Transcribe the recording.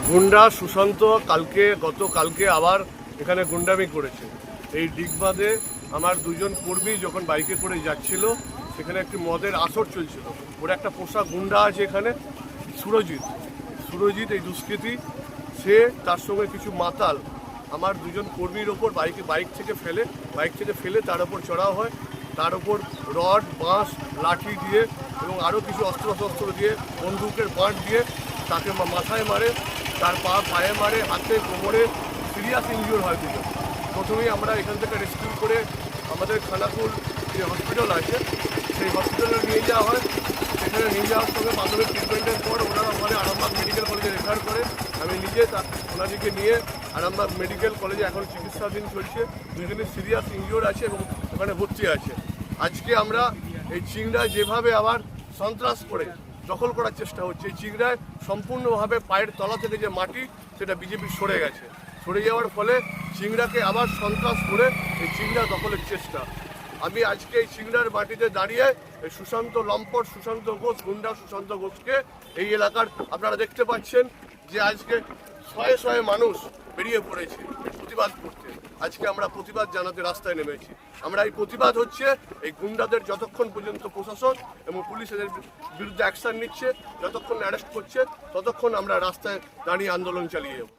গুন্ডা সুশান্ত গতকালকে আবার এখানে গুন্ডামি করেছে। এই ডিগবাঁধে আমার দুজন কর্মী যখন বাইকে করে যাচ্ছিল, সেখানে একটি মদের আসর চলছিল। ওর একটা পোষা গুন্ডা আছে এখানে, সুরজিৎ এই দুষ্কৃতী, সে তার সঙ্গে কিছু মাতাল আমার দুজন কর্মীর ওপর বাইক থেকে ফেলে তার ওপর চড়াও হয়। তার ওপর রড, বাঁশ, লাঠি দিয়ে এবং আরও কিছু অস্ত্র দিয়ে, বন্দুকের বাঁট দিয়ে তাকে মাথায় মারে, তার পায়ে মারে, হাতে, কোমরে সিরিয়াস ইনজিওর হয় দুজন। প্রথমেই আমরা এখান থেকে রেস্কিউ করে আমাদের খানাকুল যে হসপিটাল আছে সেই হসপিটালে নিয়ে যাওয়া হয়। সেখানে নিয়ে যাওয়ার সঙ্গে প্রাথমিক ট্রিটমেন্টের পর ওনারা ওখানে আরামবাগ মেডিকেল কলেজে রেফার করে। আমি নিজে ওনাদেরকে নিয়ে আরামবাগ মেডিকেল কলেজে এখন চিকিৎসাধীন চলছে। দুজনে সিরিয়াস ইনজিওর আছে এবং ওখানে ভর্তি আছে। আজকে আমরা এই চিংড়ায় যেভাবে আবার সন্ত্রাস করে দখল করার চেষ্টা হচ্ছে, এই চিংড়ায় সম্পূর্ণভাবে পায়ের তলা থেকে যে মাটি সেটা বিজেপি সরে যাওয়ার ফলে চিংড়াকে আবার সন্ত্রাস করে এই চিংড়া দখলের চেষ্টা। আমি আজকে এই চিংড়ার মাটিতে দাঁড়িয়ে এই সুশান্ত ঘোষকে এই এলাকার আপনারা দেখতে পাচ্ছেন যে আজকে শয়ে মানুষ বেরিয়ে পড়েছে প্রতিবাদ করতে। আজকে আমরা প্রতিবাদ জানাতে রাস্তায় নেমেছি। আমরা এই প্রতিবাদ হচ্ছে এই গুন্ডাদের যতক্ষণ পর্যন্ত প্রশাসন এবং পুলিশ এদের বিরুদ্ধে অ্যাকশন নিচ্ছে, যতক্ষণ অ্যারেস্ট করছে, ততক্ষণ আমরা রাস্তায় দাঁড়িয়ে আন্দোলন চালিয়ে যাব।